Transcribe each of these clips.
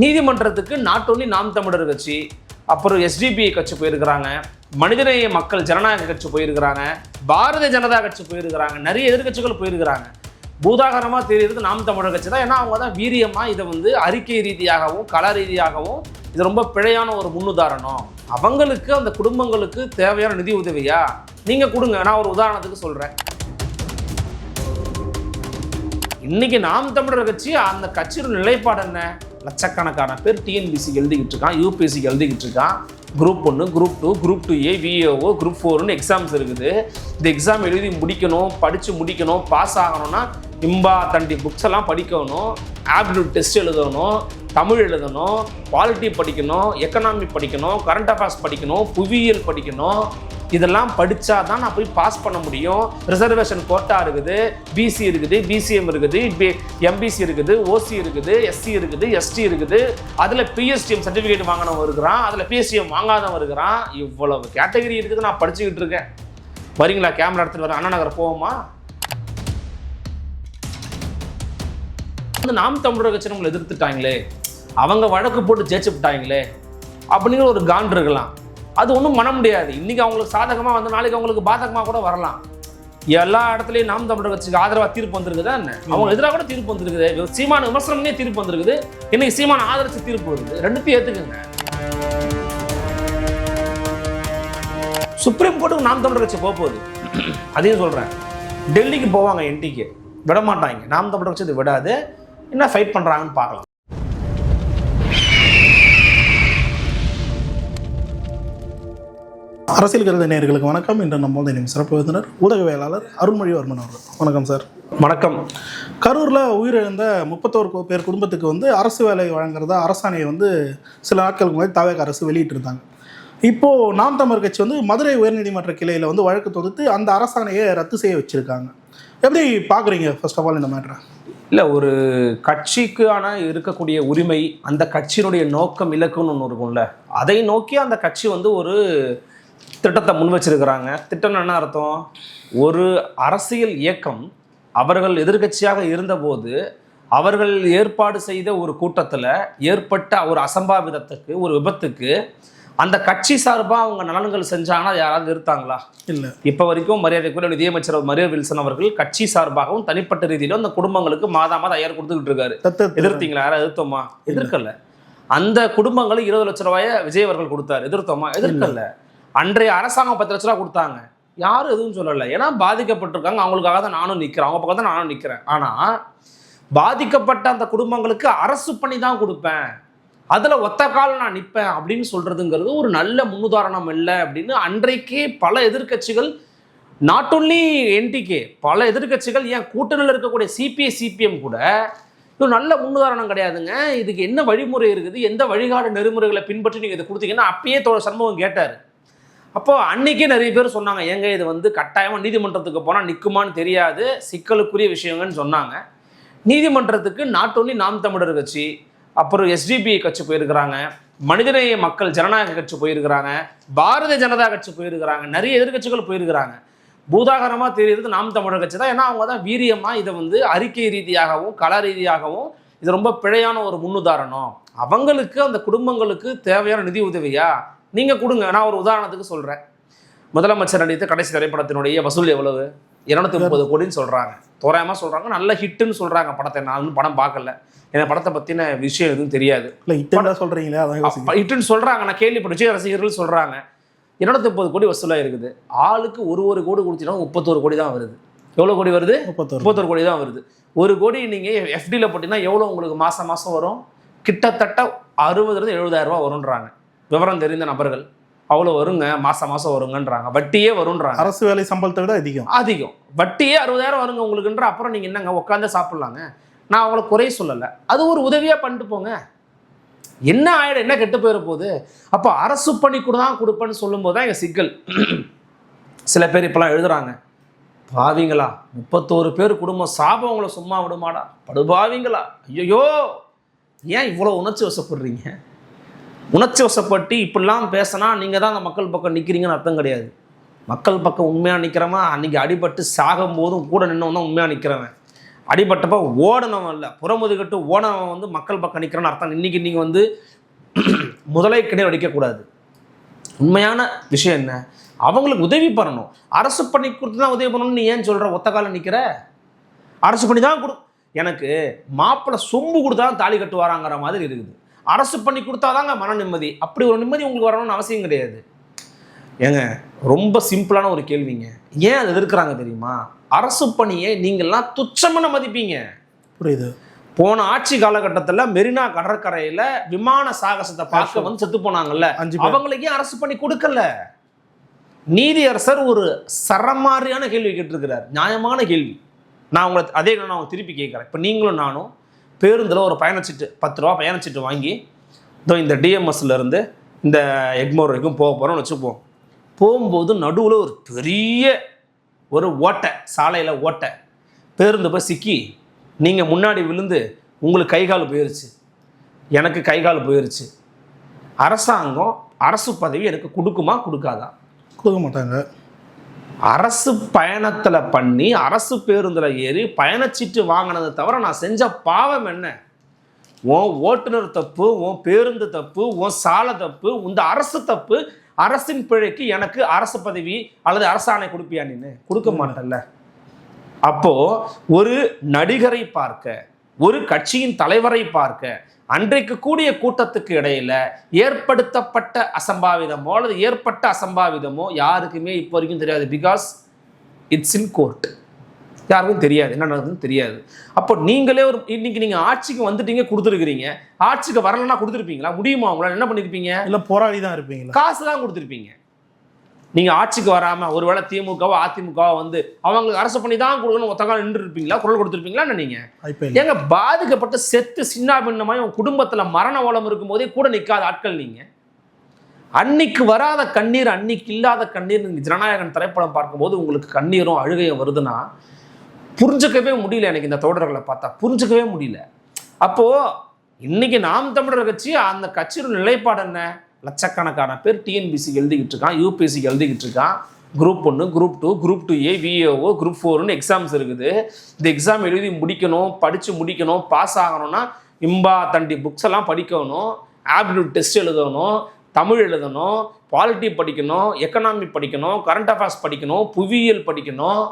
நீதிமன்றத்துக்கு not only நாம் தமிழர் கட்சி, அப்புறம் எஸ்டிபிஐ கட்சி போயிருக்கிறாங்க, மனிதநேய மக்கள் ஜனநாயக கட்சி போயிருக்கிறாங்க, பாரதிய ஜனதா கட்சி போயிருக்கிறாங்க, நிறைய எதிர்கட்சிகள் போயிருக்கிறாங்க. பூதாகரமாக தெரியுறது நாம் தமிழர் கட்சி தான். ஏன்னா அவங்க தான் வீரியமாக இதை வந்து அறிக்கை ரீதியாகவும் கள ரீதியாகவும் இது ரொம்ப பிழையான ஒரு முன்னுதாரணம். அவங்களுக்கு அந்த குடும்பங்களுக்கு தேவையான நிதி உதவியா நீங்கள் கொடுங்க. நான் ஒரு உதாரணத்துக்கு சொல்கிறேன். இன்னைக்கு நாம் தமிழர் கட்சி, அந்த கட்சியோட நிலைப்பாடு என்ன? லட்சக்கணக்கான பேர் டிஎன்பிசி எழுதிக்கிட்டு இருக்கான், யூபிஎஸ்சிக்கு எழுதிக்கிட்டு இருக்கான். Group 1, group 2, group 2A, VAO, group 4ன்னு எக்ஸாம்ஸ் இருக்குது. இந்த எக்ஸாம் எழுதி முடிக்கணும், படித்து முடிக்கணும், பாஸ் ஆகணும்னா இம்பா தண்டி புக்ஸ் எல்லாம் படிக்கணும், ஆப்டிடியூட் டெஸ்ட் எழுதணும், தமிழ் எழுதணும், பாலிட்டி படிக்கணும், எக்கனாமி படிக்கணும், கரண்ட் அஃபேர்ஸ் படிக்கணும், புவியியல் படிக்கணும். இதெல்லாம் படித்தா தான் நான் போய் பாஸ் பண்ண முடியும். ரிசர்வேஷன் கோட்டா இருக்குது, பிசி இருக்குது, பிசிஎம் இருக்குது, எம்பிசி இருக்குது, ஓசி இருக்குது, எஸ்சி இருக்குது, எஸ்டி இருக்குது, அதில் பிஎஸ்டிஎம் சர்டிஃபிகேட் வாங்கினவன் இருக்கிறான், அதில் பிஎஸ்டிஎம் வாங்காதவன் இருக்கிறான். இவ்வளவு கேட்டகரி இருக்குது. நான் படிச்சுக்கிட்டு இருக்கேன். வரீங்களா? கேமரா எடுத்துகிட்டு வரேன், அண்ணா நகர் போவோமா? வந்து நாம் தமிழர் கட்சி நம்மளை எதிர்த்துட்டாங்களே, அவங்க வழக்கு போட்டு ஜெயிச்சு விட்டாங்களே அப்படிங்கிற ஒரு காண்ட் இருக்கலாம். அது ஒன்றும் பண்ண முடியாது. இன்னைக்கு அவங்களுக்கு சாதகமாக வந்து நாளைக்கு அவங்களுக்கு பாதகமாக கூட வரலாம். எல்லா இடத்துலையும் நாம் தமிழர் கட்சிக்கு ஆதரவாக தீர்ப்பு வந்திருக்குதா என்ன? அவங்க எதிராக கூட தீர்ப்பு வந்திருக்குது. சீமான விமர்சனமே தீர்ப்பு வந்திருக்குது. இன்னைக்கு சீமான ஆதரிச்சு தீர்ப்பு வருது. ரெண்டுத்தையும் ஏற்றுக்குங்க. சுப்ரீம் கோர்ட்டுக்கு நாம் தமிழர் கட்சி போகுது. அதையும் சொல்கிறேன். டெல்லிக்கு போவாங்க, என்டிக்கு விட மாட்டாங்க. நாம் தமிழர் கட்சி விடாது. என்ன ஃபைட் பண்ணுறாங்கன்னு பார்க்கலாம். அரசியல் கருத்து நேயர்களுக்கு வணக்கம். இன்று நம்ம சிறப்பு விருந்தினர் ஊடகவியலாளர் அருள்மொழிவர்மன் அவர்கள். வணக்கம் சார். வணக்கம். கரூரில் உயிரிழந்த 31 பேர் குடும்பத்துக்கு வந்து அரசு வேலை வழங்குறதா அரசாணையை வந்து சில நாட்களுக்கு முன்னாடி தவேக அரசு வெளியிட்டு இருந்தாங்க. இப்போது நாம் தமிழர் கட்சி வந்து மதுரை உயர்நீதிமன்ற கிளையில் வந்து வழக்கு தொடுத்து அந்த அரசாணையை ரத்து செய்ய வச்சுருக்காங்க. எப்படி பார்க்குறீங்க ஃபர்ஸ்ட் ஆஃப் ஆல் இந்த மேட்டரை? இல்லை, ஒரு கட்சிக்கான இருக்கக்கூடிய உரிமை, அந்த கட்சியினுடைய நோக்கம் இலக்குன்னு ஒன்று இருக்கும்ல, அதை நோக்கி அந்த கட்சி வந்து ஒரு திட்டத்தை முன் வச்சிருக்கிறாங்க. திட்டம் என்ன அர்த்தம்? ஒரு அரசியல் இயக்கம் அவர்கள் எதிர்கட்சியாக இருந்தபோது அவர்கள் ஏற்பாடு செய்த ஒரு கூட்டத்தில் ஏற்பட்ட ஒரு அசம்பாவிதத்துக்கு, ஒரு விபத்துக்கு அந்த கட்சி சார்பாக அவங்க நலன்கள் செஞ்சாங்கன்னா யாராவது இருத்தாங்களா? இல்லை. இப்போ வரைக்கும் மரியாதைக்குரிய நிதியமைச்சர் மரிய வில்சன் அவர்கள் கட்சி சார்பாகவும் தனிப்பட்ட ரீதியிலும் அந்த குடும்பங்களுக்கு மாதம் 5000 கொடுத்துக்கிட்டு இருக்காரு. எதிர்த்தீங்களா? யாராவது எதிர்த்தோமா? எதிர்க்கல. அந்த குடும்பங்களுக்கு 20 லட்ச ரூபாயை விஜய் அவர்கள் கொடுத்தாரு. எதிர்த்தோமா? எதிர்க்கல. அன்றைய அரசாங்கம் 10 லட்ச ரூபா கொடுத்தாங்க. யாரும் எதுவும் சொல்லலை. ஏன்னா பாதிக்கப்பட்டிருக்காங்க. அவங்களுக்காக தான் நானும் நிற்கிறேன், அவங்க பக்கம் தான் நானும் நிற்கிறேன். ஆனால் பாதிக்கப்பட்ட அந்த குடும்பங்களுக்கு அரசு பண்ணி தான் கொடுப்பேன், அதில் ஒத்த கால் நான் நிற்பேன் அப்படின்னு சொல்கிறதுங்கிறது ஒரு நல்ல முன்னுதாரணம் இல்லை அப்படின்னு அன்றைக்கே பல எதிர்கட்சிகள், நாட் ஒன்லி என்டிகே, பல எதிர்கட்சிகள், ஏன் கூட்டணியில் இருக்கக்கூடிய சிபிஐ சிபிஎம் கூட இது நல்ல முன்னுதாரணம் கிடையாதுங்க, இதுக்கு என்ன வழிமுறை இருக்குது, எந்த வழிகாடு நெறிமுறைகளை பின்பற்றி நீங்கள் இதை கொடுத்தீங்கன்னா அப்பயே சண்முகம் கேட்டார். அப்போது அன்றைக்கே நிறைய பேர் சொன்னாங்க, ஏங்க இது வந்து கட்டாயமாக நீதிமன்றத்துக்கு போனால் நிற்குமான்னு தெரியாது, சிக்கலுக்குரிய விஷயங்கன்னு சொன்னாங்க. நீதிமன்றத்துக்கு நாட் ஒன்லி நாம் தமிழர் கட்சி, அப்புறம் எஸ்டிபிஐ கட்சி போயிருக்கிறாங்க, மனிதநேய மக்கள் ஜனநாயக கட்சி போயிருக்கிறாங்க, பாரதிய ஜனதா கட்சி போயிருக்கிறாங்க, நிறைய எதிர்கட்சிகள் போயிருக்கிறாங்க. பூதாகரமாக தெரியுறது நாம் தமிழர் கட்சி தான். ஏன்னா அவங்க தான் வீரியமாக இதை வந்து அறிக்கை ரீதியாகவும் கள ரீதியாகவும் இது ரொம்ப பிழையான ஒரு முன்னுதாரணம். அவங்களுக்கு அந்த குடும்பங்களுக்கு தேவையான நிதி உதவியா நீங்கள் கொடுங்க. நான் ஒரு உதாரணத்துக்கு சொல்கிறேன். முதலமைச்சர் நடித்த கடைசி திரைப்படத்தினுடைய வசூல் எவ்வளவு? 230 கோடின்னு சொல்கிறாங்க. தோராயமாக சொல்கிறாங்க. நல்ல ஹிட்டுன்னு சொல்கிறாங்க படத்தை. நான் வந்து படம் பார்க்கல, எனக்கு படத்தை பற்றின விஷயம் எதுவும் தெரியாது. இல்லை, ஹிட்டுன்னு சொல்கிறீங்களா? ஹிட்டுன்னு சொல்கிறாங்க. நான் கேள்விப்பட்ட விஜய் ரசிகர்கள் சொல்கிறாங்க 230 கோடி வசூலாக இருக்குது. ஆளுக்கு ஒரு கோடி கொடுத்தீங்கன்னா 31 கோடி தான் வருது. எவ்வளோ கோடி வருது? 31 கோடி தான் வருது. 1 கோடி நீங்கள் எஃப்டியில் போட்டிங்கன்னா எவ்வளோ உங்களுக்கு மாதம் வரும்? கிட்டத்தட்ட 60,000-70,000 ரூபா வரும்ன்றாங்க விவரம் தெரிந்த நபர்கள். அவ்வளோ வருங்க, மாதம் வருங்கன்றாங்க. வட்டியே வரும்ன்றாங்க. அரசு வேலை சம்பளத்தை விட அதிகம். வட்டியே 60,000 வருங்க உங்களுக்குன்ற. அப்புறம் நீங்கள் என்னங்க உட்காந்து சாப்பிட்லாங்க. நான் அவங்கள குறை சொல்லலை, அது ஒரு உதவியாக பண்ணிட்டு போங்க. என்ன ஆயிடும், என்ன கெட்டு போயிட போகுது? அப்போ அரசு பணி கூட தான் கொடுப்பேன்னு சொல்லும்போது தான் எங்கள் சிக்கல். சில பேர் இப்போலாம் எழுதுறாங்க, பாவிங்களா 31 பேர் குடும்பம் சாபம் அவங்கள சும்மா விடுமாடா, படுபாவிங்களா, ஐயோ ஏன் இவ்வளோ உணர்ச்சி வசப்படுறீங்க? உணர்ச்சி வசப்பட்டு இப்படிலாம் பேசினா நீங்கள் தான் அந்த மக்கள் பக்கம் நிற்கிறீங்கன்னு அர்த்தம் கிடையாது. மக்கள் பக்கம் உண்மையாக நிற்கிறவன் அன்றைக்கி அடிபட்டு சாகும் போதும் கூட நின்னவன் தான் உண்மையாக நிற்கிறவன். அடிபட்டப்ப ஓடனவன் இல்லை, புறமுதுகிட்டு ஓடனவன் வந்து மக்கள் பக்கம் நிற்கிறான்னு அர்த்தம். இன்னைக்கு நீங்கள் வந்து முதலை கிடையாது அடிக்கக்கூடாது. உண்மையான விஷயம் என்ன, அவங்களுக்கு உதவி பண்ணணும். அரசு பண்ணி கொடுத்து தான் உதவி பண்ணணும்னு நீ ஏன் சொல்கிற? ஒத்த காலம் நிற்கிற. அரசு பண்ணி தான் எனக்கு மாப்பிள்ளை சொம்பு கொடுத்தா தான் தாலி கட்டு வராங்கிற மாதிரி இருக்குது. அரசு பண்ணி கொடுத்தாதாங்க மன நிம்மதி. அப்படி ஒரு நிம்மதி உங்களுக்கு வரணும்னு அவசியம் கிடையாது. ஏங்க ரொம்ப சிம்பிளான ஒரு கேள்விங்க, ஏன் அதை எதிர்க்கிறாங்க தெரியுமா? அரசு பணியை நீங்கள்லாம் துச்சமான மதிப்பீங்க. புரியுது. போன ஆட்சி காலகட்டத்தில் மெரினா கடற்கரையில் விமான சாகசத்தை பார்க்க வந்து செத்து போனாங்கல்ல, அவங்களுக்கே அரசு பண்ணி கொடுக்கல. நீதியரசர் ஒரு சரமாரியான கேள்வி கேட்டிருக்கிறார், நியாயமான கேள்வி. நான் உங்களை நான் திருப்பி கேட்குறேன். இப்போ நீங்களும் நானும் பேருந்தில் ஒரு பயணச்சீட்டு 10 ரூபா பயணச்சீட்டு வாங்கி இதோ இந்த டிஎம்எஸ்லேருந்து இந்த எக்மோர் வரைக்கும் போக போகிறோம்னு வச்சுப்போம். போகும்போது நடுவில் ஒரு பெரிய ஒரு ஓட்டை, சாலையில் ஓட்டை, பேருந்து போய் சிக்கி நீங்கள் முன்னாடி விழுந்து உங்களுக்கு கை கால் போயிடுச்சு, எனக்கு கை கால் போயிடுச்சு. அரசாங்கம் அரசு பதவி எனக்கு கொடுக்குமா கொடுக்காதா? கொடுக்க மாட்டாங்க. அரசு பயணத்தில் பண்ணி அரசு பேருந்தில் ஏறி பயணச்சீட்டு வாங்கினதை தவிர நான் செஞ்ச பாவம் என்ன? உன் ஓட்டுநர் தப்பு, உன் பேருந்து தப்பு, உன் சாலை தப்பு, இந்த அரசு தப்பு. அரசின் பிழைக்கு எனக்கு அரசு பதவி அல்லது அரசாணை கொடுப்பியா? நீன்னு கொடுக்க மாட்டேன்ல. அப்போ ஒரு நடிகரை பார்க்க, ஒரு கட்சியின் தலைவரை பார்க்க, அன்றைக்கு கூடிய கூட்டத்துக்கு இடையில ஏற்படுத்தப்பட்ட அசம்பாவிதமோ அல்லது ஏற்பட்ட அசம்பாவிதமோ யாருக்குமே இப்போ வரைக்கும் தெரியாது. Because it's in court. யாருக்கும் தெரியாது என்ன நடக்குதுன்னு தெரியாது. அப்போ நீங்களே ஒரு இன்னைக்கு நீங்கள் ஆட்சிக்கு வந்துட்டீங்க, கொடுத்துருக்கிறீங்க. ஆட்சிக்கு வரலன்னா கொடுத்துருப்பீங்களா? முடியுமா? அவங்களால என்ன பண்ணியிருப்பீங்க? இல்லை போராடி தான் இருப்பீங்களா? காசு தான் கொடுத்துருப்பீங்க. நீங்கள் ஆட்சிக்கு வராமல் ஒருவேளை திமுகவோ அதிமுகவோ வந்து அவங்களுக்கு அரசு பண்ணி தான் கொடுக்கணும் ஒத்த காலம் நின்று இருப்பீங்களா? குரல் கொடுத்துருப்பீங்களா? நீங்கள் எங்க பாதிக்கப்பட்ட செத்து சின்ன பின்னமாய் உங்க குடும்பத்தில் மரண ஓலம் இருக்கும் போதே கூட நிற்காத ஆட்கள் நீங்கள். அன்னைக்கு வராத கண்ணீர், அன்னைக்கு இல்லாத கண்ணீர். நீங்கள் ஜனநாயகன் திரைப்படம் பார்க்கும்போது உங்களுக்கு கண்ணீரும் அழுகையும் வருதுன்னா புரிஞ்சுக்கவே முடியல. எனக்கு இந்த தொடர்களை பார்த்தா புரிஞ்சுக்கவே முடியல. அப்போது இன்னைக்கு நாம் தமிழர் கட்சி, அந்த கட்சியோட நிலைப்பாடு என்ன? லட்சக்கணக்கான பேர் டிஎன்பிசி எழுதிக்கிட்டு இருக்கான், யூபிஎஸ்சி எழுதிக்கிட்டு இருக்கான். Group 1, group 2, group 2A, VAO, group 4ன்னு எக்ஸாம்ஸ் இருக்குது. இந்த எக்ஸாம் எழுதி முடிக்கணும், படித்து முடிக்கணும், பாஸ் ஆகணும்னா இம்பா தண்டி புக்ஸ் எல்லாம் படிக்கணும், ஆப்டிடியூட் டெஸ்ட் எழுதணும், தமிழ் எழுதணும், பாலிட்டி படிக்கணும், எக்கனாமி படிக்கணும், கரண்ட் அஃபேர்ஸ் படிக்கணும், புவியியல் படிக்கணும்.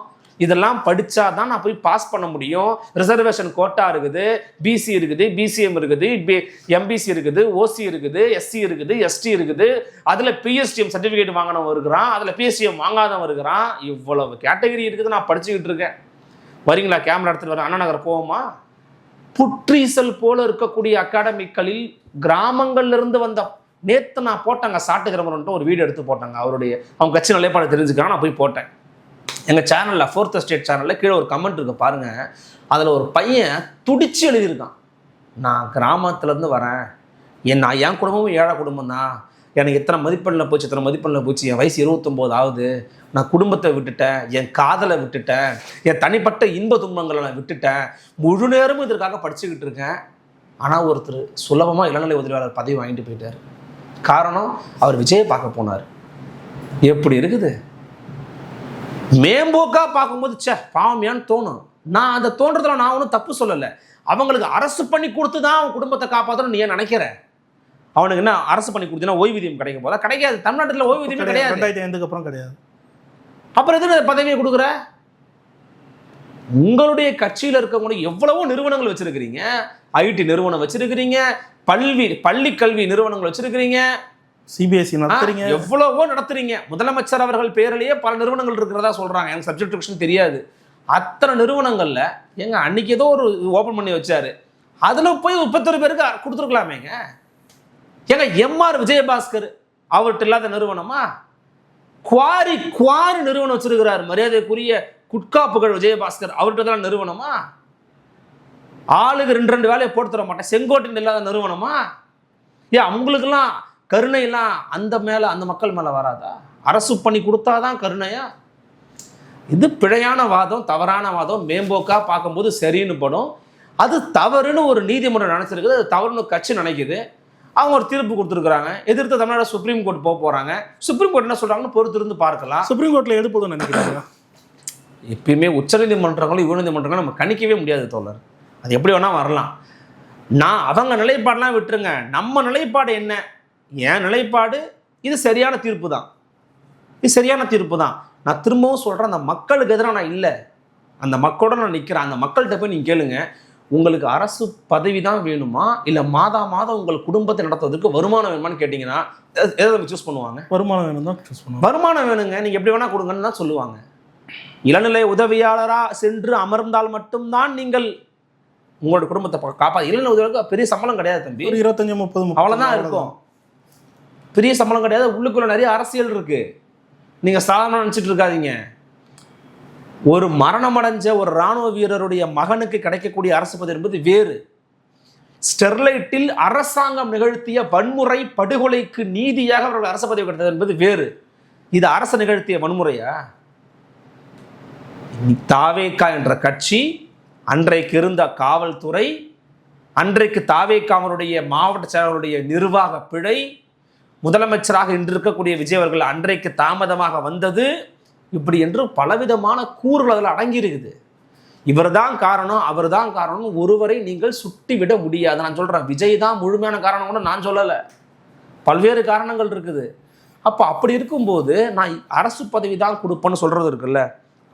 இதெல்லாம் படித்தா தான் நான் போய் பாஸ் பண்ண முடியும். ரிசர்வேஷன் கோட்டா இருக்குது, பிசி இருக்குது, பிசிஎம் இருக்குது, எம்பிசி இருக்குது, ஓசி இருக்குது, எஸ்சி இருக்குது, எஸ்டி இருக்குது. அதில் பிஎஸ்டிஎம் சர்டிஃபிகேட் வாங்கினவன் இருக்கிறான், அதில் பிஎஸ்டிஎம் வாங்காதவன் இருக்கிறான். இவ்வளவு கேட்டகரி இருக்குது. நான் படிச்சுக்கிட்டு இருக்கேன். வரீங்களா? கேமரா எடுத்துகிட்டு வரேன், அண்ணா நகர் போவோமா? புற்றீசல் போல இருக்கக்கூடிய அகாடமிக்களில் கிராமங்கள்லேருந்து வந்த நேற்று நான் போட்டாங்க, சாட்டுகிறவன்ட்டு ஒரு வீடியோ எடுத்து போட்டாங்க. அவங்க கட்சி நிலைப்பாடு தெரிஞ்சுக்கிறான். நான் போய் போட்டேன். எங்கள் சேனலில் 4th Estate சேனலில் கீழே ஒரு கமெண்ட் இருக்குது பாருங்கள். அதில் ஒரு பையன் துடிச்சு எழுதியிருக்கான், நான் கிராமத்துலேருந்து வரேன், என் குடும்பமும் ஏழை குடும்பம் தான், எனக்கு இத்தனை மதிப்பெண்ணில் போச்சு, என் வயசு 29 ஆகுது, நான் குடும்பத்தை விட்டுட்டேன், என் காதலை விட்டுட்டேன், என் தனிப்பட்ட இன்ப துன்பங்களை நான் விட்டுட்டேன், முழு நேரமும் இதற்காக படிச்சுக்கிட்டு இருக்கேன். ஆனால் ஒருத்தர் சுலபமாக இளநிலை உதவியாளர் பதவி வாங்கிட்டு போயிட்டார். காரணம், அவர் விஜயை பார்க்க போனார். எப்படி இருக்குது? மேம்போக்காக பார்க்கும்போது பாவமையான்னு தோணும். நான் அந்த தோன்றதுல நான் ஒன்றும் தப்பு சொல்லலை. அவங்களுக்கு அரசு பண்ணி கொடுத்து தான் அவன் குடும்பத்தை காப்பாற்றணும் நீ ஏன் நினைக்கிற? அவனுக்கு என்ன அரசு பண்ணி கொடுத்தீங்கன்னா ஓய்வூதியம் கிடைக்கும் போதா? கிடைக்காது. தமிழ்நாட்டில் ஓய்வூதியம் கிடையாது. 2005 அப்புறம் கிடையாது. அப்புறம் எதுக்கு பதவியை கொடுக்குற? உங்களுடைய கட்சியில் இருக்கவங்க எவ்வளவோ நிறுவனங்கள் வச்சிருக்கிறீங்க. ஐடி நிறுவனம் வச்சிருக்கிறீங்க, பள்ளி கல்வி நிறுவனங்கள் வச்சிருக்கிறீங்க, சிபிஎஸ்சி நடத்துறீங்க, எவ்வளவோ நடத்துறீங்க. முதலமைச்சர் அவர்கள் பேரிலேயே பல நிறுவனங்கள் இருக்கிறதா சொல்றாங்க. எனக்கு சப்ஜெக்ட் டிஸ்கஷன் தெரியாது. அத்தனை நிறுவனங்கள்ல எங்க அன்னைக்கு ஏதோ ஒரு ஓபன் பண்ணி வச்சாரு, அதுல போய் 31 பேருக்கு கொடுத்துருக்கலாமேங்க. எங்க எம்ஆர் விஜயபாஸ்கர் அவர்கிட்ட இல்லாத நிறுவனமா? குவாரி நிறுவனம் வச்சிருக்கிறார் மரியாதைக்குரிய குட்கா புகழ் விஜயபாஸ்கர், அவர்கிட்ட தான் நிறுவனமா? ஆளுக்கு 2 வேலையை போட்டு தர மாட்டேன் செங்கோட்டையில் இல்லாத நிறுவனமா? ஏன் அவங்களுக்கெல்லாம் கருணையெல்லாம் அந்த மக்கள் மேலே வராதா? அரசு பண்ணி கொடுத்தாதான் கருணையா? இது பிழையான வாதம், தவறான வாதம். மேம்போக்காக பார்க்கும்போது சரின்னு படும், அது தவறுன்னு ஒரு நீதிமன்றம் நினச்சிருக்குது, அது தவறுன்னு கட்சி நினைக்குது. அவங்க ஒரு தீர்ப்பு கொடுத்துருக்குறாங்க, எதிர்த்து தமிழ்நாடு சுப்ரீம் கோர்ட் போக போகிறாங்க. சுப்ரீம் கோர்ட் என்ன சொல்கிறாங்கன்னு பொறுத்திருந்து பார்க்கலாம். சுப்ரீம் கோர்ட்டில் எது போதும்னு நினைக்கிறாங்க? எப்பயுமே உச்சநீதிமன்றங்களும் உயர்நீதிமன்றங்களும் நம்ம கணிக்கவே முடியாது தோழர். அது எப்படி வேணால் வரலாம். நான் அவங்க நிலைப்பாடெல்லாம் விட்டுருங்க, நம்ம நிலைப்பாடு என்ன? என் நிலைப்பாடு இது சரியான தீர்ப்பு தான், இது சரியான தீர்ப்பு தான். நான் திரும்பவும் சொல்கிறேன், அந்த மக்களுக்கு எதிராக நான் இல்லை, அந்த மக்களோட நான் நிற்கிறேன். அந்த மக்கள்கிட்ட போய் நீங்கள் கேளுங்க, உங்களுக்கு அரசு பதவி தான் வேணுமா இல்லை மாதம் உங்கள் குடும்பத்தை நடத்துவதற்கு வருமானம் வேணுமான்னு கேட்டிங்கன்னா எதை சூஸ் பண்ணுவாங்க? வருமானம் வேணும் தான் சூஸ் பண்ணுவாங்க. வருமானம் வேணுங்க, நீங்கள் எப்படி வேணால் கொடுங்கன்னு தான் சொல்லுவாங்க. இளநிலை உதவியாளராக சென்று அமர்ந்தால் மட்டும்தான் நீங்கள் உங்களோட குடும்பத்தை காப்பாற்ற. இளநிலை உதவியாளருக்கு பெரிய சம்பளம் கிடையாது தம்பி, ஒரு 25-30 அவ்வளோதான் இருக்கும். பெரிய சம்பளம் கிடையாது. உள்ளுக்குள்ள நிறைய அரசியல் இருக்கு, நீங்கள் சாதாரண நினச்சிட்டு இருக்காதீங்க. ஒரு மரணமடைஞ்ச ஒரு இராணுவ வீரருடைய மகனுக்கு கிடைக்கக்கூடிய அரசு பதவி என்பது வேறு. ஸ்டெர்லைட்டில் அரசாங்கம் நிகழ்த்திய வன்முறை படுகொலைக்கு நீதியாக அவர்கள் அரசு பதவி கிடைத்தது என்பது வேறு. இது அரசு நிகழ்த்திய வன்முறையா? தாவேகா என்ற கட்சி, அன்றைக்கு இருந்த காவல்துறை, அன்றைக்கு தாவேகாவுடைய மாவட்ட செயலருடைய நிர்வாக பிழை, முதலமைச்சராக இன்று இருக்கக்கூடிய விஜய் அவர்கள் அன்றைக்கு தாமதமாக வந்தது, இப்படி என்று பலவிதமான கூறுகள் அதில் அடங்கியிருக்குது. இவர் தான் காரணம், அவர் தான் காரணம், ஒருவரை நீங்கள் சுட்டி விட முடியாது. நான் சொல்கிறேன், விஜய் தான் முழுமையான காரணம் கூட நான் சொல்லலை, பல்வேறு காரணங்கள் இருக்குது. அப்போ அப்படி இருக்கும்போது நான் அரசு பதவி தான் கொடுப்பேன்னு சொல்கிறது இருக்குல்ல,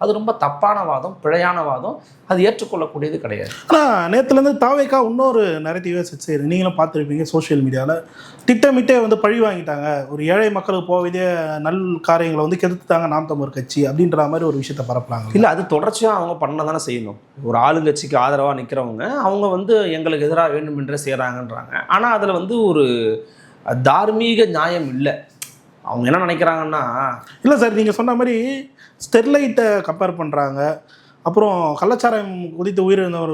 அது ரொம்ப தப்பான வாதம், பிழையான வாதம், அது ஏற்றுக்கொள்ளக்கூடியது கிடையாது. ஆனால் நேற்றுலேருந்து தாவேக்கா இன்னொரு நெரட்டிவே செட் செய்யுது. நீங்களும் பார்த்துருப்பீங்க சோஷியல் மீடியாவில். திட்டமிட்டே பழி வாங்கிட்டாங்க, ஒரு ஏழை மக்களுக்கு போக வேண்டிய நல் காரியங்களை கெடுத்துட்டாங்க நாம் தமிழர் கட்சி அப்படின்ற மாதிரி ஒரு விஷயத்தை பரப்பலாங்க. இல்லை, அது தொடர்ச்சியாக அவங்க பண்ண தானே செய்யணும். ஒரு ஆளுங்கட்சிக்கு ஆதரவாக நிற்கிறவங்க அவங்க எங்களுக்கு எதிராக வேண்டும் என்றே செய்கிறாங்கன்றாங்க. ஆனால் அதில் ஒரு தார்மீக நியாயம் இல்லை. அவங்க என்ன நினைக்கிறாங்கன்னா, இல்லை சார், நீங்கள் சொன்ன மாதிரி ஸ்டெர்லைட்டை கம்பேர் பண்ணுறாங்க, அப்புறம் கள்ளச்சாராயம் குதித்து உயிரிழந்தவர்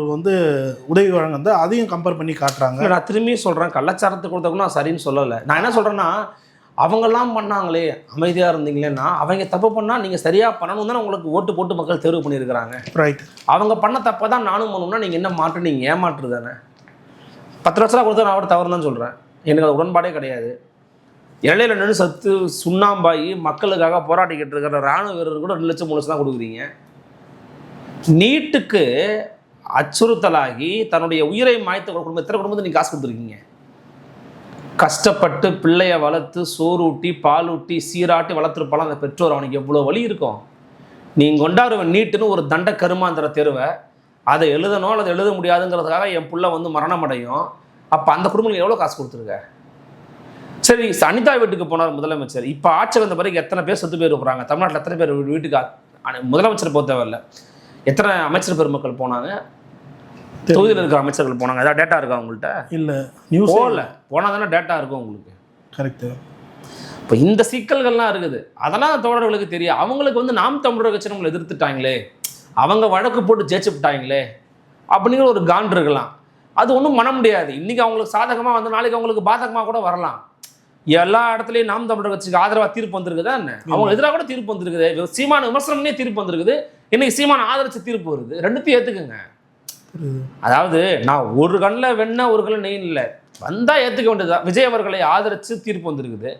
உதவி வழங்க அதையும் கம்பேர் பண்ணி காட்டுறாங்க. நான் திரும்பி சொல்கிறேன், கள்ளச்சாரத்துக்கு கொடுத்தவங்க நான் சரின்னு சொல்லலை. நான் என்ன சொல்கிறேன்னா, அவங்கெல்லாம் பண்ணாங்களே, அமைதியாக இருந்தீங்களேன்னா, அவங்க தப்பு பண்ணால் நீங்கள் சரியாக பண்ணணும் தானே உங்களுக்கு ஓட்டு போட்டு மக்கள் தேர்வு பண்ணியிருக்கிறாங்க. ரைட். அவங்க பண்ண தப்பை தான் நானும் பண்ணணும்னா நீங்கள் என்ன மாற்று? நீங்கள் ஏமாற்று தானே. 10 லட்ச ரூபா கொடுத்தா நான் அவரை தவறு தான் சொல்கிறேன், எனக்கு அது உடன்பாடே கிடையாது. இடையில நின்று சத்து சுண்ணாம்பாயி மக்களுக்காக போராட்டிக்கிட்டு இருக்கிற ராணுவ வீரர்கள் கூட 2 லட்சம் 3 லட்சம் தான் கொடுக்குறீங்க. நீட்டுக்கு அச்சுறுத்தலாகி தன்னுடைய உயிரை மாய்த்த குடும்பத்தை நீங்கள் காசு கொடுத்துருக்கீங்க. கஷ்டப்பட்டு பிள்ளைய வளர்த்து சோறு ஊட்டி பால் ஊட்டி சீராட்டி வளர்த்துருப்பாலும் அந்த பெற்றோர் அவனுக்கு எவ்வளோ வலி இருக்கும். நீங்கள் கொண்டாடுவன் நீட்டுன்னு ஒரு தண்ட கருமாந்திர தேர்வை, அதை எழுதணும் அல்லது எழுத முடியாதுங்கிறதுக்காக என் புள்ள மரணம் அடையும். அப்போ அந்த குடும்பங்களுக்கு எவ்வளோ காசு கொடுத்துருக்க? சரி, அனிதா வீட்டுக்கு போனார் முதலமைச்சர். இப்போ ஆட்சி வந்த பிறகு எத்தனை பேர் செத்து பேர் போகிறாங்க? தமிழ்நாட்டில் எத்தனை பேர் வீட்டுக்கு முதலமைச்சர் போக தேவையில்லை, எத்தனை அமைச்சர் பெருமக்கள் போனாங்க, தொகுதியில் இருக்கிற அமைச்சர்கள் போனாங்க? ஏதாவது டேட்டா இருக்கா உங்கள்கிட்ட? இல்லை, நியூஸ் போனால் தானே டேட்டா இருக்கும் உங்களுக்கு. கரெக்டு. இப்போ இந்த சிக்கல்கள்லாம் இருக்குது, அதெல்லாம் தோழர்களுக்கு தெரியும். அவங்களுக்கு நாம் தமிழர் கட்சி நம்மளை எதிர்த்துட்டாங்களே, அவங்க வழக்கு போட்டு ஜெயிச்சு விட்டாங்களே அப்படிங்கிற ஒரு காண்ட் இருக்கலாம். அது ஒன்றும் பண்ண முடியாது. இன்றைக்கி அவங்களுக்கு சாதகமாக நாளைக்கு அவங்களுக்கு பாதகமாக கூட வரலாம். எல்லா இடத்துலையும் நாம் தமிழர் கட்சிக்கு ஆதரவாக தீர்ப்பு வந்திருக்குதா என்ன? அவங்க எதிராக கூட தீர்ப்பு வந்திருக்குது. சீமான விமர்சனம்னே தீர்ப்பு வந்திருக்குது, இன்னைக்கு சீமான ஆதரிச்சு தீர்ப்பு வருது. ரெண்டுத்தையும் ஏற்றுக்குங்க. அதாவது நான் ஒரு கண்ணில் வெண்ண ஒரு கண்ணில் நெய் இல்லை, வந்தால் ஏற்றுக்க வேண்டியதுதான். விஜய் அவர்களை ஆதரித்து தீர்ப்பு வந்திருக்குது,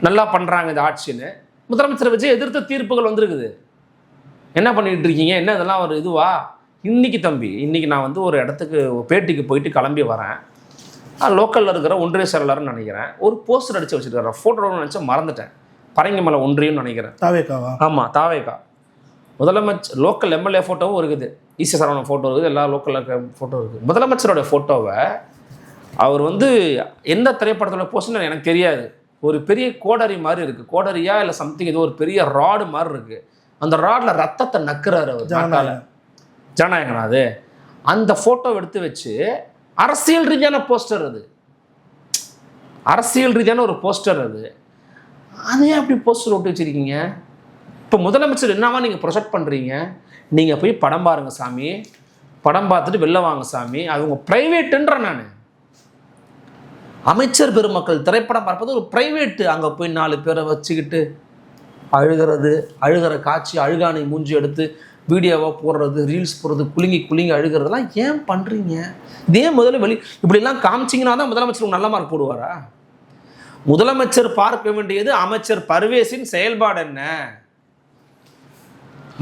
நல்லா பண்ணுறாங்க இந்த ஆட்சின்னு. முதலமைச்சர் விஜய் எதிர்த்த தீர்ப்புகள் வந்திருக்குது. என்ன பண்ணிட்டு இருக்கீங்க? என்ன இதெல்லாம் ஒரு இதுவா? இன்னைக்கு தம்பி, இன்னைக்கு நான் ஒரு இடத்துக்கு பேட்டிக்கு போயிட்டு கிளம்பி வரேன். லோக்கலில் இருக்கிற ஒன்றிய செயலாளர்னு நினைக்கிறேன், ஒரு போஸ்டர் அடித்து வச்சுருக்காரு. ஃபோட்டோ நினச்சா மறந்துட்டேன், பரங்கிமலை ஒன்றியம்னு நினைக்கிறேன். தாவேகாவா? ஆமாம், தாவேகா. முதலமைச்சர் லோக்கல் எம்எல்ஏ ஃபோட்டோவும் இருக்குது, ஈசி சரவணன் ஃபோட்டோ இருக்குது, எல்லா லோக்கலில் இருக்கிற ஃபோட்டோ இருக்குது. முதலமைச்சரோட ஃபோட்டோவை அவர் எந்த திரைப்படத்தோட போஸ்டர் எனக்கு தெரியாது, ஒரு பெரிய கோடரி மாதிரி இருக்குது, கோடரியா இல்லை சம்திங், இது ஒரு பெரிய ராடு மாதிரி இருக்குது. அந்த ராடில் ரத்தத்தை நக்குறாரு அவர். ஜனநாயகனா அது? அந்த ஃபோட்டோ எடுத்து வச்சு அரசியல் ரீதியான போஸ்டர், அது அரசியல் ரீதியான ஒரு போஸ்டர். அதே அப்படி போஸ்டர் ஒட்டி வச்சிருக்கீங்க. இப்போ முதலமைச்சர் என்னவா நீங்கள் ப்ரொஜெக்ட் பண்ணுறீங்க? நீங்கள் போய் படம் பாருங்கள் சாமி, படம் பார்த்துட்டு வெளில வாங்க சாமி, அது உங்கள் ப்ரைவேட்டுன்ற. நான் அமைச்சர் பெருமக்கள் திரைப்படம் பார்ப்பது ஒரு ப்ரைவேட்டு. அங்கே போய் 4 பேரை வச்சுக்கிட்டு அழுகிற காட்சி, அழுகானை மூஞ்சி எடுத்து வீடியோவாக போடுறது, ரீல்ஸ் போடுறது, குலுங்கி அழுகிறதெல்லாம் ஏன் பண்ணுறீங்க? இதே முதல்ல இப்படிலாம் காமிச்சிங்கன்னா தான் முதலமைச்சர் நல்ல மார்க் போடுவாரா? முதலமைச்சர் பார்க்க வேண்டியது அமைச்சர் பர்வேஸின் செயல்பாடு என்ன.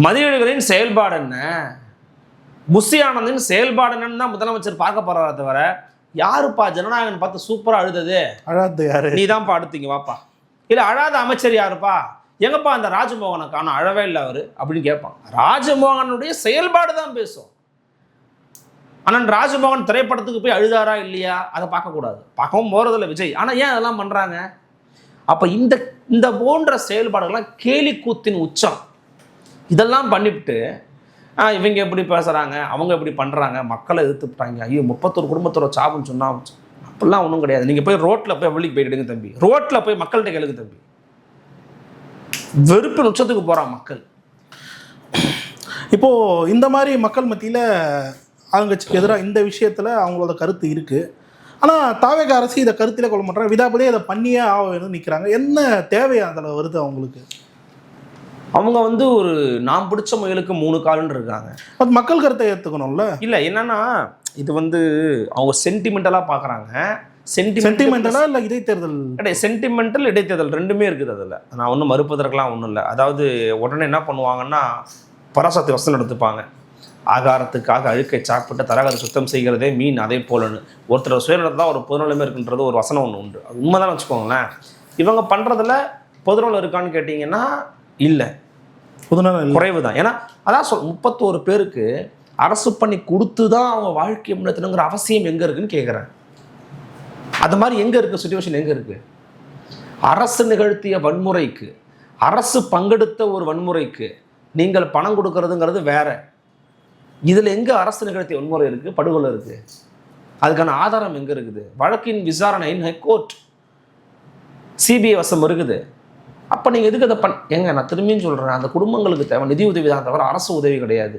மதிவீடுகளின் செயல்பாடு என்ன, புஷி ஆனந்தின் செயல்பாடு என்னன்னு தான் முதலமைச்சர் பார்க்க போறாரே தவிர யாருப்பா ஜனநாயகன் பார்த்து சூப்பரா அழுதது, அழாது யாரு, நீ தான்ப்பா அடுத்தீங்க வாப்பா, இல்லை அழாத அமைச்சர் யாருப்பா, எங்கப்பா அந்த ராஜமோகனை காணோம், அழவே இல்லை அவரு அப்படின்னு கேட்பான். ராஜமோகனுடைய செயல்பாடு தான் பேசும். ஆனால் ராஜமோகன் திரைப்படத்துக்கு போய் அழுதாரா இல்லையா அதை பார்க்கக்கூடாது, பார்க்கவும் போறதில்ல விஜய். ஆனால் ஏன் அதெல்லாம் பண்றாங்க? அப்போ இந்த போன்ற செயல்பாடுகள்லாம் கேலி கூத்தின் உச்சம். இதெல்லாம் பண்ணிவிட்டு இவங்க எப்படி பேசுகிறாங்க, அவங்க எப்படி பண்ணுறாங்க, மக்களை எதிர்த்துட்டாங்க, ஐயோ 31 குடும்பத்தோட சாபம் சொன்னா, அப்படிலாம் ஒன்றும் கிடையாது. நீங்கள் போய் ரோட்டில் போய் வெளிக்கு போய் எடுங்க தம்பி, ரோட்டில் போய் மக்கள்கிட்ட கேளுங்க தம்பி. வெறுப்பின் உச்சத்துக்கு போகிறான் மக்கள். இப்போது இந்த மாதிரி மக்கள் மத்தியில் ஆளுங்கட்சிக்கு எதிராக இந்த விஷயத்தில் அவங்களோட கருத்து இருக்குது. ஆனால் தாவேக அரசு இதை கருத்தில் கொள்ள மாட்டாங்க, விதாபதியே அதை பண்ணியே ஆக வேணும்னு நிற்கிறாங்க. என்ன தேவை அதில் வருது அவங்களுக்கு? அவங்க வந்து ஒரு நாம் பிடிச்ச முயலுக்கு 3 காலுன்னு இருக்காங்க. அது மக்கள் கருத்தை ஏற்றுக்கணும்ல. இல்லை என்னன்னா இது வந்து அவங்க சென்டிமெண்டலாக பார்க்குறாங்க. சென்டிமெண்டலா இல்லை இடைத்தேர்தல் கிடையாது, சென்டிமெண்டல் இடைத்தேர்தல் ரெண்டுமே இருக்குது அதில். நான் ஒன்றும் மறுப்பதற்கெல்லாம் ஒன்றும் இல்லை. அதாவது உடனே என்ன பண்ணுவாங்கன்னா பராசக்தி வசனம் எடுத்துப்பாங்க, ஆகாரத்துக்காக அழுக்கை சாப்பிட்டு தரகரை சுத்தம் செய்கிறதே மீன் அதே போலன்னு. ஒருத்தர் சுயநலம் தான் ஒரு பொதுநலமே இருக்குன்றது ஒரு வசனம் ஒன்று உண்டு, அது உண்மைதான் வச்சுக்கோங்களேன். இவங்க பண்ணுறதுல பொதுநலம் இருக்கான்னு கேட்டிங்கன்னா இல்லை, பொதுநலம் குறைவு தான். ஏன்னா அதான் 31 பேருக்கு அரசு பண்ணி கொடுத்து தான் அவங்க வாழ்க்கையை முன்னேற்றணுங்கிற அவசியம் எங்கே இருக்குன்னு கேட்குறேன். அது மாதிரி எங்கே இருக்குது சுச்சுவேஷன், எங்கே இருக்குது? அரசு நிகழ்த்திய வன்முறைக்கு, அரசு பங்கெடுத்த ஒரு வன்முறைக்கு நீங்கள் பணம் கொடுக்கறதுங்கிறது வேற. இதில் எங்கே அரசு நிகழ்த்திய வன்முறை இருக்குது, படுகொலை இருக்குது? அதுக்கான ஆதாரம் எங்கே இருக்குது? வழக்கின் விசாரணை ஹைகோர்ட் சிபிஐ வசம் இருக்குது. அப்போ நீங்கள் எதுக்கு அதை ஏங்க நான் திரும்பியும் சொல்கிறேன், அந்த குடும்பங்களுக்கு தேவை நிதி உதவி தான் தவிர அரசு உதவி கிடையாது.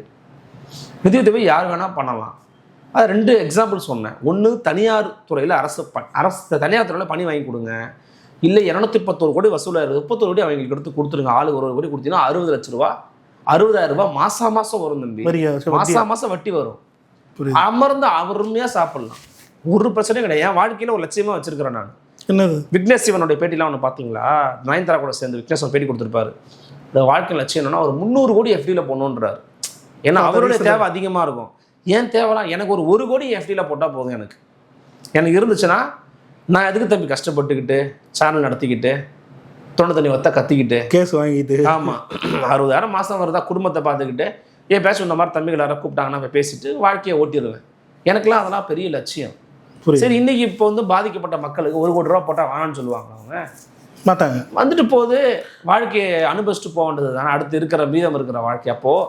நிதி உதவி யார் வேணால் பண்ணலாம். அது 2 எக்ஸாம்பிள் சொன்னேன். ஒன்று தனியார் துறையில் அரசு தனியார் துறையில் பணி வாங்கி கொடுங்க, இல்லை 211 கோடி வசூலாக 31 கோடி அவங்களுக்கு எடுத்து கொடுத்துருங்க. ஆளுக்கு 1 கோடி கொடுத்தீங்கன்னா 60 லட்ச ரூபா 60,000 ரூபாய் மாதம் வரும் தம்பி, மாதம் வட்டி வரும். அமர்ந்து அருமையாக சாப்பிட்லாம், ஒரு பிரச்சனையும் கிடையாது. என் வாழ்க்கையில் ஒரு லட்சியமாக வச்சிருக்கிறேன் நான். என்னது? விக்னேஷ் சிவனுடைய பேட்டிலாம் ஒன்று பார்த்தீங்களா? நயன்தாரா கூட சேர்ந்து விக்னேஷ் பேட்டி கொடுத்துருப்பாரு. இந்த வாழ்க்கை லட்சியம் என்னன்னா ஒரு 300 கோடி எஃப்டியில் போடணுன்றாரு. ஏன்னா அவருடைய தேவை அதிகமாக இருக்கும். ஏன் தேவைலாம் எனக்கு ஒரு 1 கோடி எஃப்டியில் போட்டால் போதும். எனக்கு இருந்துச்சுன்னா நான் எதுக்கு தம்பி கஷ்டப்பட்டுக்கிட்டு சேனல் நடத்திக்கிட்டு தொண்டை தண்ணி வத்த கத்திக்கிட்டு கேஸ் வாங்கிட்டு, ஆமாம் 60,000 மாதம் வருதா குடும்பத்தை பார்த்துக்கிட்டு ஏன் பேச இந்த மாதிரி தம்பிகள் யாராவது கூப்பிட்டாங்கன்னா போய் பேசிட்டு வாழ்க்கையை ஓட்டிடுவேன். எனக்குலாம் அதெல்லாம் பெரிய லட்சியம். சரி, இன்னைக்கு இப்போ வந்து பாதிக்கப்பட்ட மக்களுக்கு 1 கோடி ரூபா போட்டால் வேணான்னு சொல்லுவாங்க. அவங்க மாட்டாங்க, வந்துட்டு போகுது வாழ்க்கையை அனுபவிச்சுட்டு போக வேண்டியது தானே, அடுத்து இருக்கிற மீதம் இருக்கிற வாழ்க்கை. அப்போது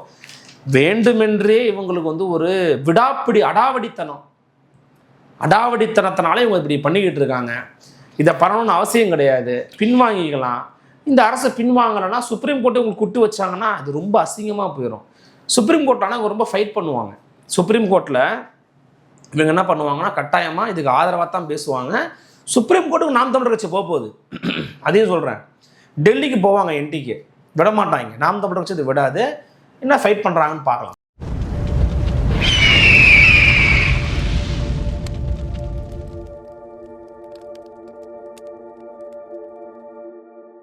வேண்டுமென்றே இவங்களுக்கு வந்து ஒரு விடாப்பிடி அடாவடித்தனத்தினால இவங்க இப்படி பண்ணிக்கிட்டு இருக்காங்க. இதை பண்ணணும்னு அவசியம் கிடையாது, பின்வாங்கிக்கலாம். இந்த அரசு பின்வாங்கலைன்னா சுப்ரீம் கோர்ட்டு உங்களுக்கு குட்டு வச்சாங்கன்னா அது ரொம்ப அசிங்கமாக போயிடும். சுப்ரீம் கோர்ட் ஆனால் இவங்க ரொம்ப ஃபைட் பண்ணுவாங்க. சுப்ரீம் கோர்ட்டில் இவங்க என்ன பண்ணுவாங்கன்னா கட்டாயமாக இதுக்கு ஆதரவாக தான் பேசுவாங்க. சுப்ரீம் கோர்ட்டுக்கு நாம் தமிழர் கட்சி போகுது, அதையும் சொல்கிறேன். டெல்லிக்கு போவாங்க, என்டிக்கு விட மாட்டாங்க. நாம் தமிழர் கட்சி இது விடாது. என்ன ஃபைட் பண்ணுறாங்கன்னு பார்க்கலாம்.